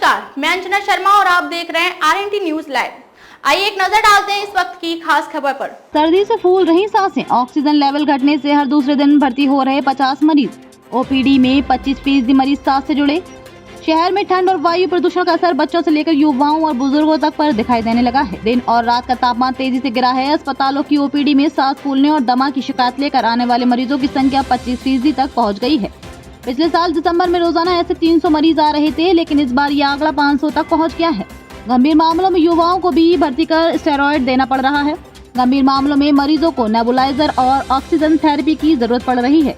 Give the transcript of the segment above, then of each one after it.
नमस्कार, मैं अंजना शर्मा और आप देख रहे हैं आरएनटी न्यूज लाइव। आइए एक नजर डालते हैं इस वक्त की खास खबर पर। सर्दी से फूल रही सांसें, ऑक्सीजन लेवल घटने से हर दूसरे दिन भर्ती हो रहे 50 मरीज। ओपीडी में 25% मरीज सांस से जुड़े। शहर में ठंड और वायु प्रदूषण का असर बच्चों से लेकर युवाओं और बुजुर्गों तक पर दिखाई देने लगा है। दिन और रात का तापमान तेजी से गिरा है। अस्पतालों की ओपीडी में सांस फूलने और दमा की शिकायत लेकर आने वाले मरीजों की संख्या 25% तक पहुँच गयी है। पिछले साल दिसंबर में रोजाना ऐसे 300 मरीज आ रहे थे, लेकिन इस बार ये आंकड़ा 500 तक पहुंच गया है। गंभीर मामलों में युवाओं को भी भर्ती कर स्टेरॉइड देना पड़ रहा है। गंभीर मामलों में मरीजों को नेबुलाइजर और ऑक्सीजन थेरेपी की जरूरत पड़ रही है।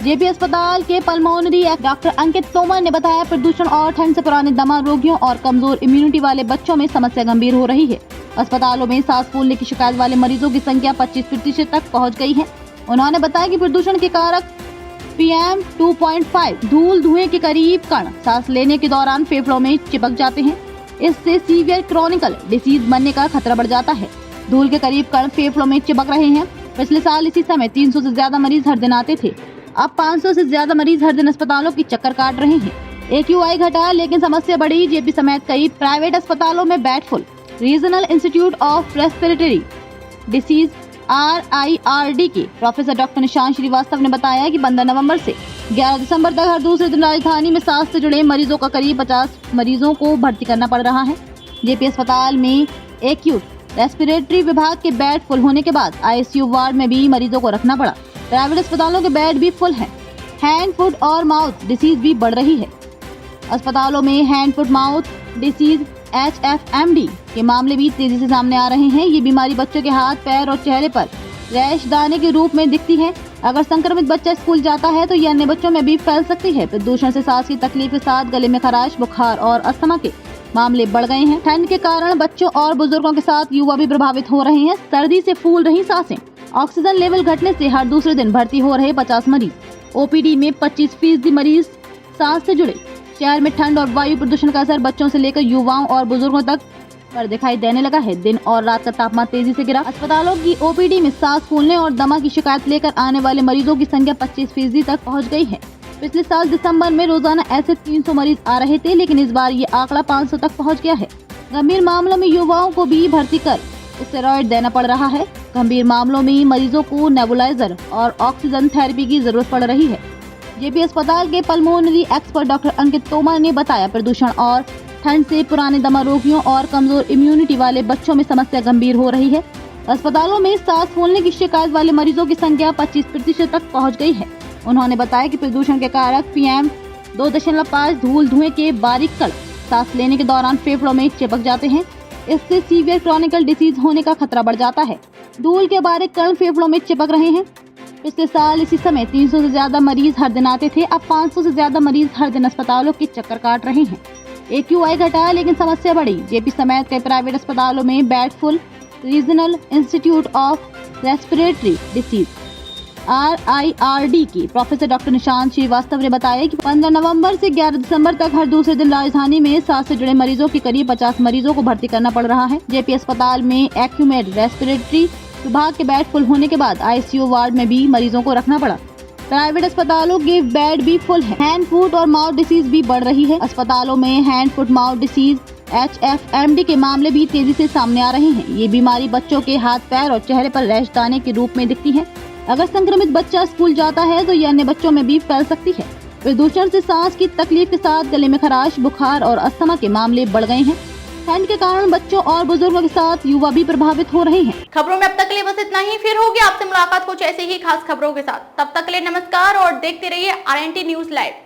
जेपी अस्पताल के पल्मोनरी डॉक्टर अंकित तोमर ने बताया, प्रदूषण और ठंड से पुराने दमा रोगियों और कमजोर इम्यूनिटी वाले बच्चों में समस्या गंभीर हो रही है। अस्पतालों में सांस फूलने की शिकायत वाले मरीजों की संख्या 25% तक पहुँच गयी है। उन्होंने बताया कि प्रदूषण के कारक PM 2.5 धूल धुएं के करीब कण सांस लेने के दौरान फेफड़ों में चिपक जाते हैं। इससे सीवियर क्रॉनिकल डिसीज बनने का खतरा बढ़ जाता है। धूल के करीब कण फेफड़ों में चिपक रहे हैं। पिछले साल इसी समय 300 से ज्यादा मरीज हर दिन आते थे। अब 500 से ज्यादा मरीज हर दिन अस्पतालों की चक्कर काट रहे हैं। AQI घटा, लेकिन समस्या बढ़ी। जेपी समेत कई प्राइवेट अस्पतालों में bed full. Regional institute of respiratory disease RIRD के प्रोफेसर डॉक्टर निशांत श्रीवास्तव ने बताया कि 15 नवंबर से 11 दिसंबर तक हर दूसरे दिन राजधानी में सांस से जुड़े मरीजों का करीब 50 मरीजों को भर्ती करना पड़ रहा है। जेपी अस्पताल में एक्यूट रेस्पिरेटरी विभाग के बेड फुल होने के बाद ICU वार्ड में भी मरीजों को रखना पड़ा। प्राइवेट अस्पतालों के बेड भी फुल हैं। हैंड फुट और माउथ डिसीज भी बढ़ रही है। अस्पतालों में hand foot mouth disease HFMD के मामले भी तेजी से सामने आ रहे हैं। ये बीमारी बच्चों के हाथ, पैर और चेहरे पर रैश दाने के रूप में दिखती है। अगर संक्रमित बच्चा स्कूल जाता है तो ये अन्य बच्चों में भी फैल सकती है। प्रदूषण से सांस की तकलीफ के साथ गले में खराश, बुखार और अस्थमा के मामले बढ़ गए हैं। ठंड के कारण बच्चों और बुजुर्गों के साथ युवा भी प्रभावित हो रहे हैं। सर्दी से फूल रही सांसें, ऑक्सीजन लेवल घटने से हर दूसरे दिन भर्ती हो रहे 50 मरीज। ओपीडी में 25% मरीज सांस से जुड़े। शहर में ठंड और वायु प्रदूषण का असर बच्चों से लेकर युवाओं और बुजुर्गों तक पर दिखाई देने लगा है। दिन और रात का तापमान तेजी से गिरा। अस्पतालों की ओपीडी में सांस फूलने और दमा की शिकायत लेकर आने वाले मरीजों की संख्या 25% तक पहुंच गई है। पिछले साल दिसंबर में रोजाना ऐसे 300 मरीज आ रहे थे, लेकिन इस बार ये आंकड़ा 500 तक पहुँच गया है। गंभीर मामलों में युवाओं को भी भर्ती कर स्टेरॉइड देना पड़ रहा है। गंभीर मामलों में मरीजों को नेबुलाइजर और ऑक्सीजन थेरेपी की जरूरत पड़ रही है। जेपी अस्पताल के पल्मोनरी एक्सपर्ट डॉक्टर अंकित तोमर ने बताया, प्रदूषण और ठंड से पुराने दमा रोगियों और कमजोर इम्यूनिटी वाले बच्चों में समस्या गंभीर हो रही है। अस्पतालों में सांस फूलने की शिकायत वाले मरीजों की संख्या 25% तक पहुंच गई है। उन्होंने बताया कि प्रदूषण के कारक PM 2.5 धूल धुएं के बारीक कण सांस लेने के दौरान फेफड़ों में चिपक जाते हैं। इससे सीवियर क्रॉनिकल डिसीज होने का खतरा बढ़ जाता है। धूल के बारीक कण फेफड़ों में चिपक रहे हैं। पिछले साल इसी समय 300 से ज्यादा मरीज हर दिन आते थे। अब 500 से ज्यादा मरीज हर दिन अस्पतालों की चक्कर काट रहे हैं। AQI घटा, लेकिन समस्या बढ़ी। जेपी समेत कई प्राइवेट अस्पतालों में bed full. Regional institute of respiratory disease RIRD के प्रोफेसर डॉक्टर निशांत श्रीवास्तव ने बताया कि 15 नवंबर से 11 दिसंबर तक हर दूसरे दिन राजधानी में सांस से जुड़े मरीजों के करीब 50 मरीजों को भर्ती करना पड़ रहा है। जेपी अस्पताल में एक्यूमेड रेस्पिरेटरी विभाग के बेड फुल होने के बाद ICU वार्ड में भी मरीजों को रखना पड़ा। प्राइवेट अस्पतालों के बेड भी फुल हैं। हैंड फुट और माउथ डिसीज भी बढ़ रही है। अस्पतालों में hand foot mouth disease HFMD के मामले भी तेजी से सामने आ रहे हैं। ये बीमारी बच्चों के हाथ, पैर और चेहरे पर रैश दाने के रूप में दिखती है। अगर संक्रमित बच्चा स्कूल जाता है तो ये अन्य बच्चों में भी फैल सकती है। प्रदूषण से सांस की तकलीफ के साथ गले में खराश, बुखार और अस्थमा के मामले बढ़ गए हैं। ठंड के कारण बच्चों और बुजुर्गों के साथ युवा भी प्रभावित हो रहे हैं। खबरों में अब तक के लिए बस इतना ही। फिर होगी आपसे मुलाकात कुछ ऐसे ही खास खबरों के साथ। तब तक के लिए नमस्कार और देखते रहिए आरएनटी न्यूज लाइव।